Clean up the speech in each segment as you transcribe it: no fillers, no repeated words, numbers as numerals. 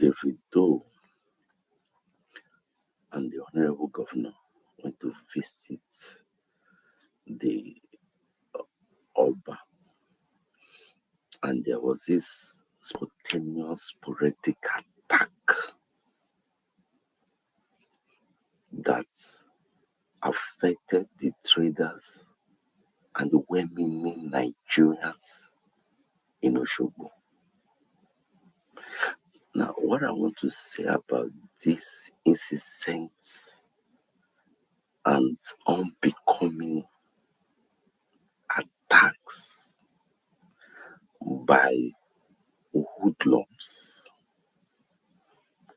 Davido and the Honorable Governor went to visit the Oba, and there was this spontaneous sporadic attack that affected the traders and the women Nigerians in Oshobo. Now, what I want to say about these incessant and unbecoming attacks by hoodlums,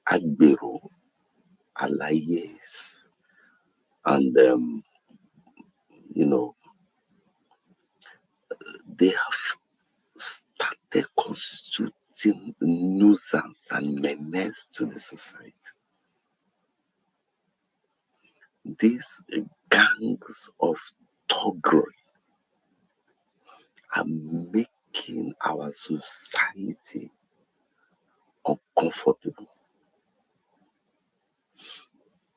agbero, alayes, and they have started constituting nuisance and menace to the society. These gangs of thuggery are making our society uncomfortable.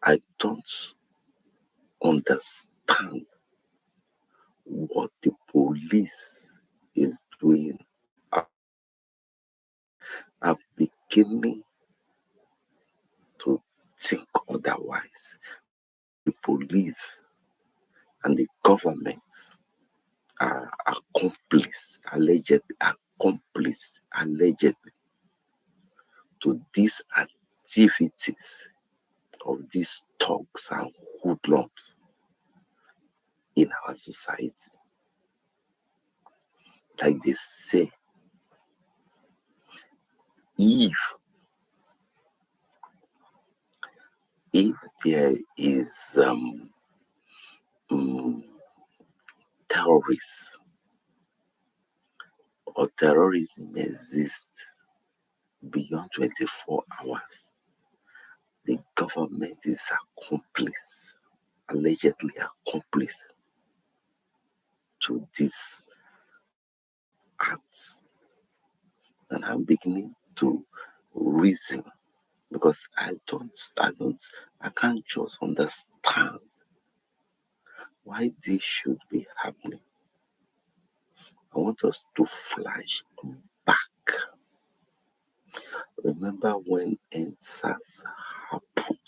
I don't understand what the police is doing. I'm beginning to think otherwise. The police and the government are allegedly to these activities of these thugs and hoodlums in our society. Like they say, if there is terrorists or terrorism exists beyond 24 hours, the government is allegedly accomplice to these acts. And I'm beginning to reason, because I can't just understand why this should be happening. I want us to flash back. Remember when incessant happened?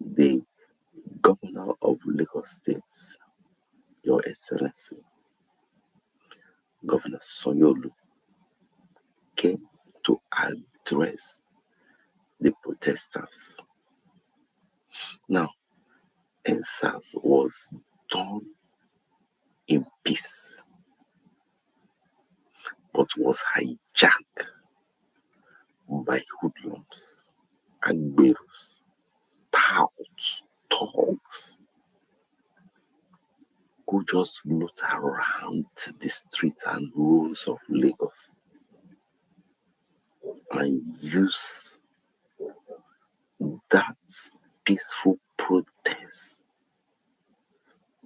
The governor of Lagos State, Your Excellency, Governor Sanyolu, came to address the protesters. Now, incessant was done in peace, but was hijacked by hoodlums, agberos, touts, thugs, who just loot around the streets and roads of Lagos and use that peaceful protest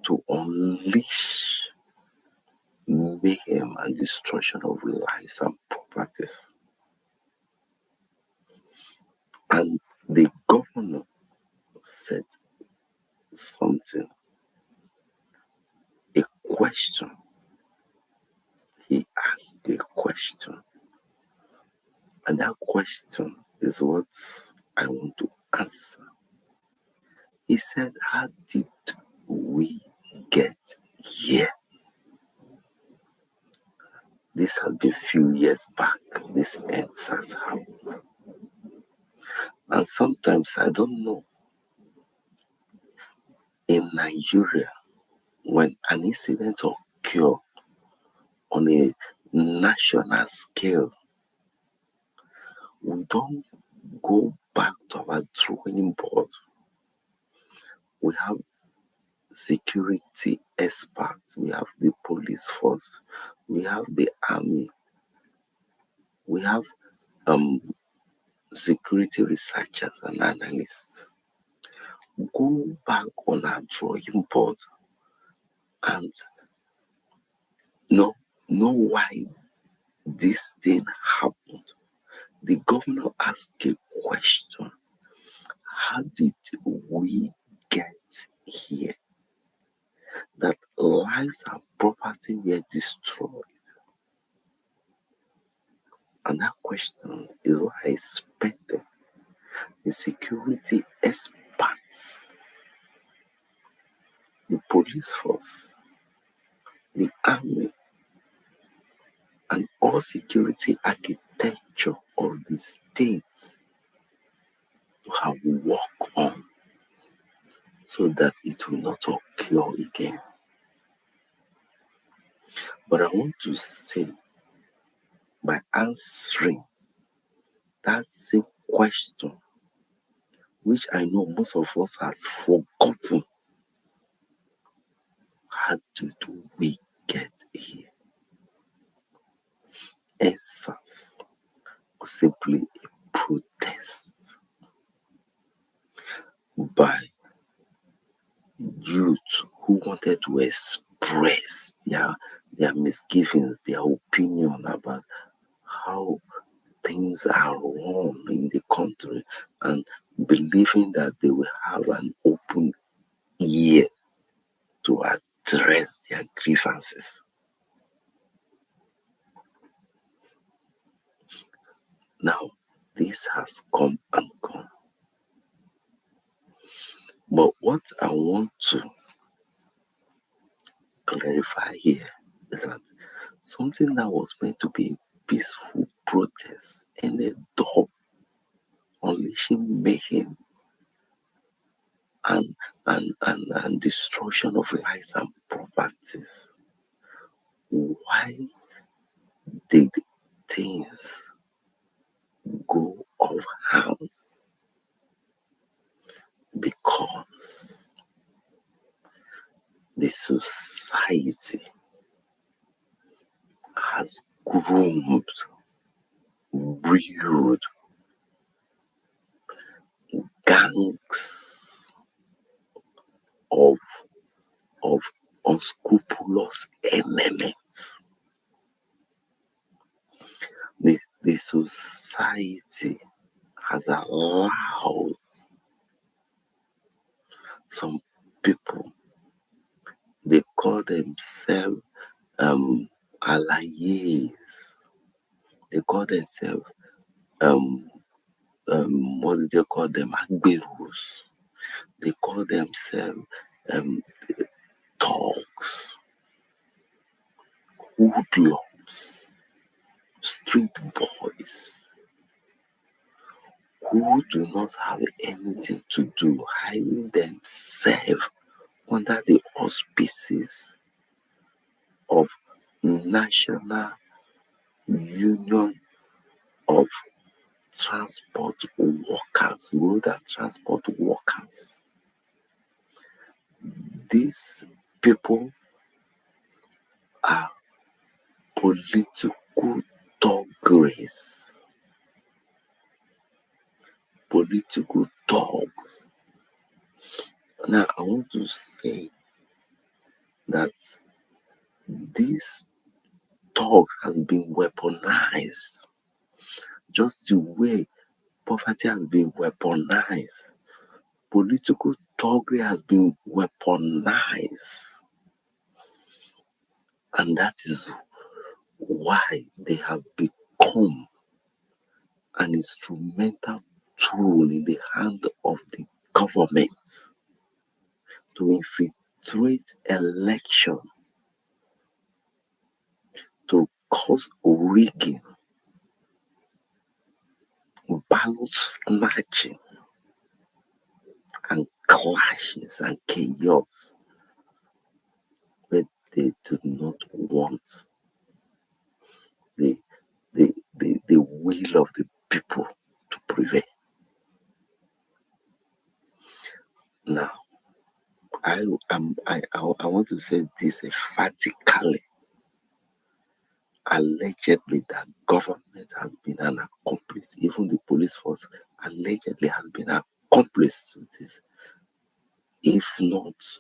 to unleash mayhem and destruction of lives and properties. And the governor said something, a question. He asked a question. And that question is what I want to answer. He said, how did we get here? This has been a few years back. This has happened. And sometimes, I don't know, in Nigeria, when an incident occurs on a national scale, we don't go back to our drawing board. We have security experts, we have the police force, we have the army, we have security researchers and analysts. Go back on our drawing board and know why this thing happened, the governor asked a question: how did we get here? That lives and property were destroyed. And that question is what I expected the security experts, the police force, the army, and all security architecture of the state to have worked on so that it will not occur again. But I want to say, by answering that same question, which I know most of us has forgotten, how did we get here? Essence was simply a protest by youth who wanted to express their misgivings, their opinion about how things are wrong in the country, and believing that they will have an open ear to address their grievances. Now, this has come and gone. But what I want to clarify here is that something that was meant to be a peaceful protest ended up unleashing mayhem and destruction of lives and properties. Why did things go off hand? Because the society has groomed, brewed gangs of of unscrupulous elements. The society has allowed some people, they call themselves alliés, they call themselves what do they call them, agberos, they call themselves thugs, hoodlums, street boys, who do not have anything to do, hiding themselves under the auspices of National Union of Transport Workers, road and transport workers. These people are political thuggeries, political thugs. Now, I want to say that this thug has been weaponized, just the way poverty has been weaponized. Political thuggery has been weaponized. And that is why they have become an instrumental tool in the hand of the government to infiltrate election, to cause rigging, ballot snatching, and clashes and chaos where they do not want the will of the people to prevail. Now, I want to say this emphatically. Allegedly, that government has been an accomplice. Even the police force allegedly has been an accomplice to this. If not,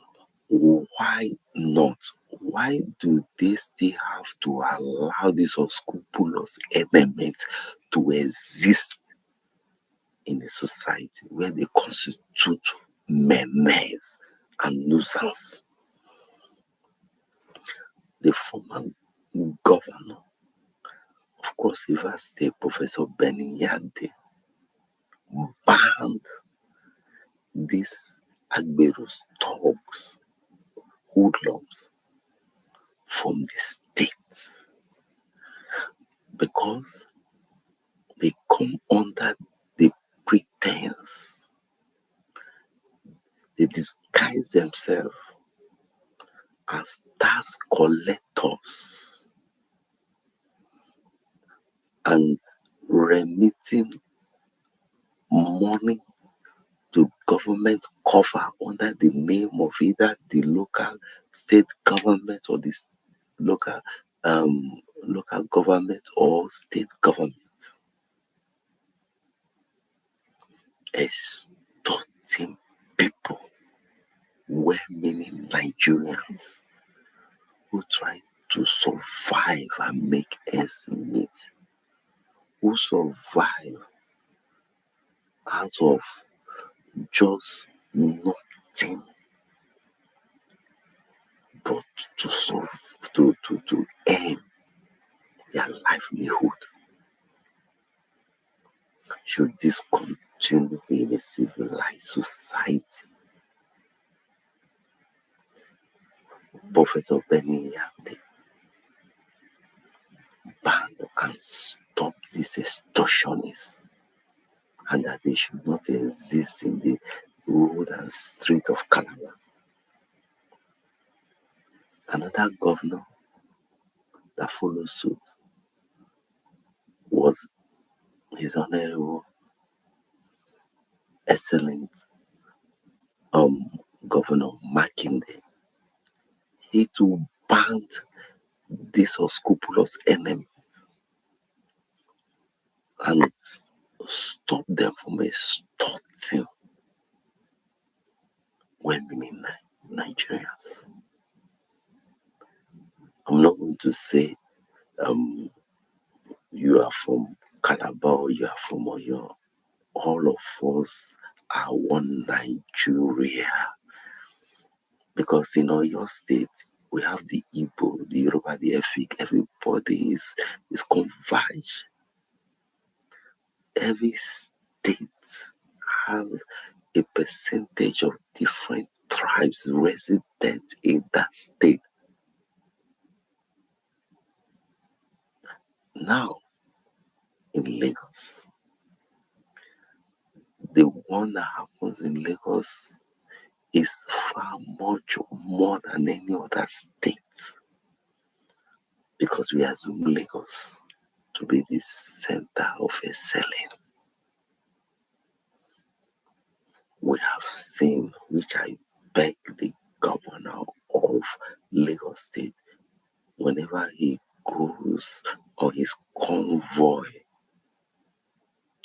why not? why do they still have to allow these unscrupulous elements to exist in a society where they constitute menace and nuisance? The former governor of Cross River State, Professor Benny Yade, banned these Agberos, thugs, hoodlums from the state because they come under the pretense, they disguise themselves as tax collectors and remitting money to government cover under the name of either the local state government or the local local government or state government, extorting people, well meaning Nigerians who try to survive and make ends meet, who survive out of just nothing but to solve to earn their livelihood. Should this continue in a civilized society? Professor Benny Yande banned and stopped these extortionists, and that they should not exist in the road and street of Calabar. Another governor that followed suit was His Honorable Excellent Governor Makinde. He too banned these unscrupulous enemies and stopped them from extorting women in Nigerians. I'm not going to say you are from Calabar, you are from Oyo. All of us are one Nigeria. Because in Oyo State, we have the Igbo, the Yoruba, the Efik. Everybody is converged. Every state has a percentage of different tribes resident in that state. Now, in Lagos, the one that happens in Lagos is far much more than any other state because we assume Lagos to be the center of excellence. We have seen, which I beg the governor of Lagos State, whenever he goes on his convoy,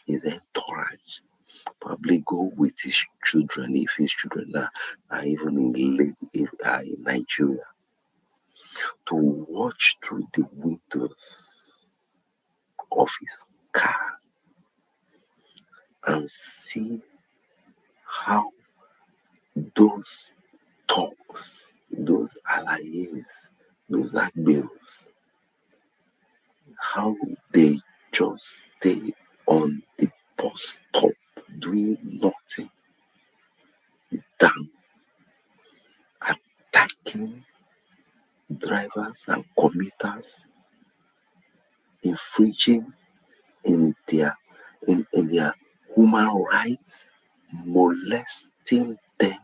his entourage, probably go with his children, if his children are even in Nigeria, to watch through the windows of his car and see how those thugs, those allies, those admirals, how they just stay on the bus stop doing nothing than attacking drivers and commuters, infringing in their human rights, molesting them,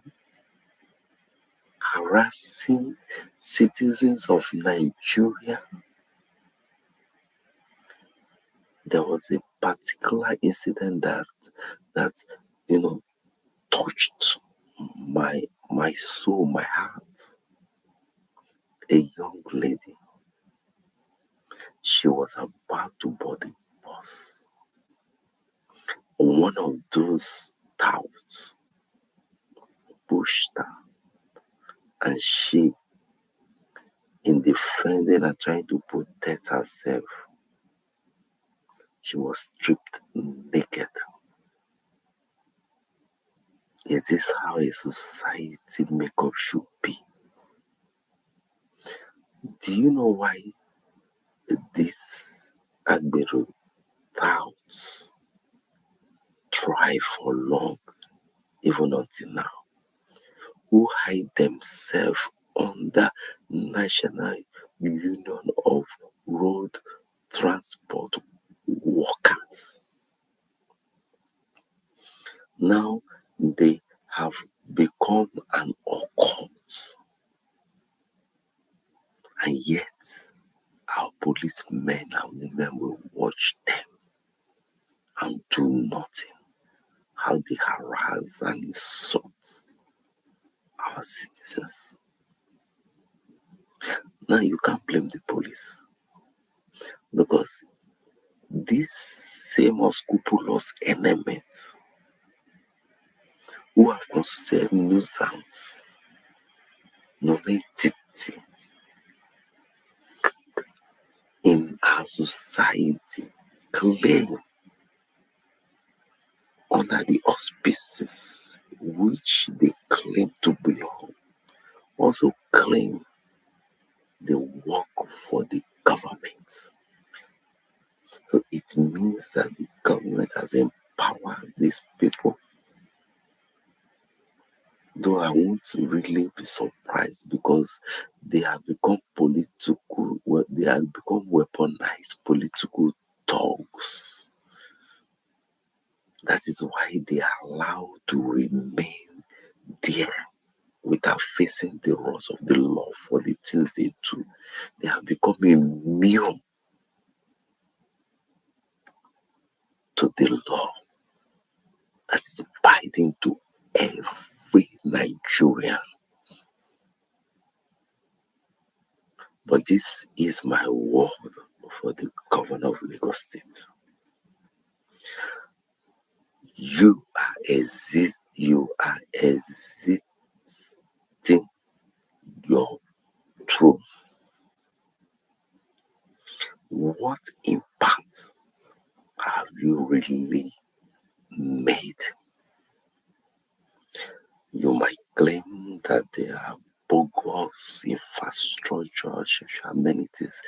harassing citizens of Nigeria. There was a particular incident that touched my soul, my heart. A young lady, she was about to board the bus. One of those touts pushed her, and she in defending and trying to protect herself, she was stripped naked. Is this how a society makeup should be? Do you know why this Agbero touts thrive for long, even until now? Who hide themselves under National Union of Road Transport Workers. Now they have become an occult, and yet our policemen and women will watch them and do nothing. How they harass and insult our citizens. Now you can't blame the police, because these same unscrupulous enemies who have constituted nuisance, non-entity in our society, claim under the auspices which they claim to belong, also claim they work for the government. So it means that the government has empowered these people. Though I won't really be surprised, because they have become they have become weaponized political thugs. That is why they are allowed to remain there without facing the wrath of the law for the things they do. They have become immune to the law that is binding to every Nigerian. But this is my word for the governor of Lagos State. You are exiting your throne. What impact have you really made? You might claim that there are bogus infrastructure, social amenities.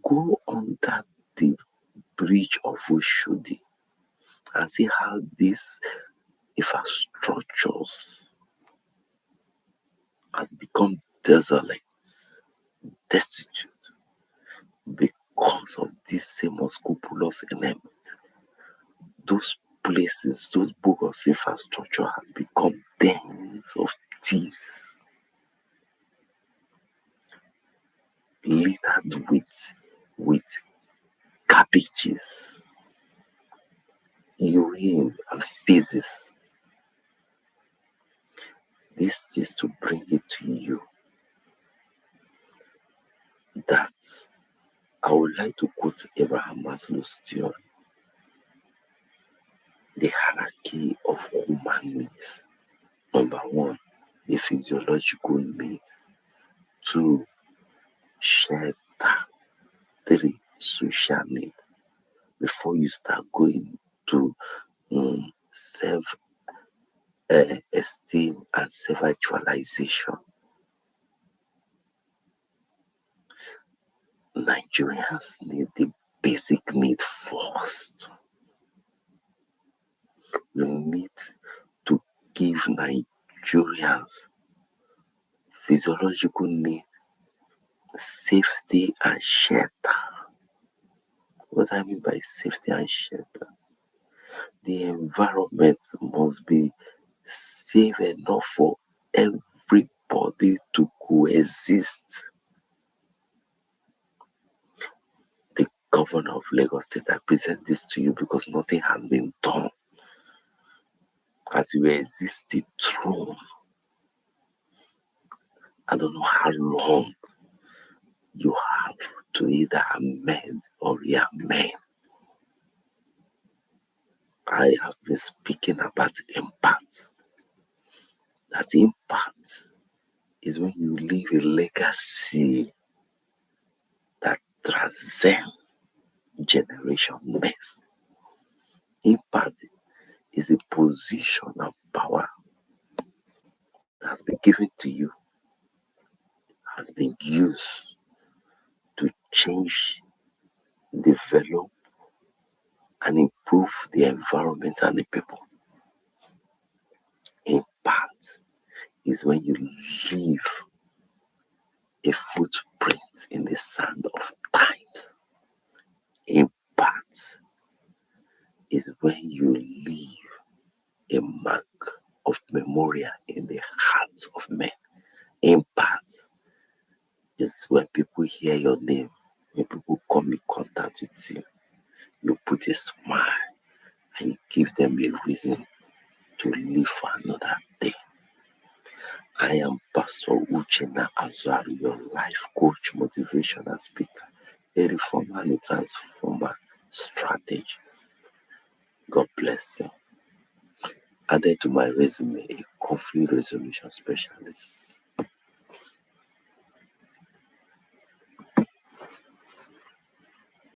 Go under the bridge of Oshodi and see how these infrastructures has become desolate, destitute, because of this same unscrupulous element. Those places, those bogus infrastructure has become dens of thieves, littered with cabbages, urine, and feces. This is to bring it to you that I would like to quote Abraham Maslow's theory, the hierarchy of human needs. Number one, the physiological need. Two, shelter. Three, social need. Before you start going to self esteem and self-actualization, Nigerians need the basic need first. You need to give Nigerians physiological need, safety, and shelter. What I mean by safety and shelter, the environment must be safe enough for everybody to coexist. The governor of Lagos State, I present this to you because nothing has been done. As you exist the throne, I don't know how long you have to either amend or re-amend. I have been speaking about impact. That impact is when you leave a legacy represent generation next. Impact is a position of power that has been given to you, has been used to change, develop, and improve the environment and the people. Impact is when you leave a footprint in the sand of times. Impact is when you leave a mark of memorial in the hearts of men. Impact is when people hear your name, when people come in contact with you, you put a smile and you give them a reason to live for another day. I am Pastor Uchenna Azuari, your life coach, motivational speaker, a reformer and a transformer strategist. God bless you. Added to my resume, a conflict resolution specialist.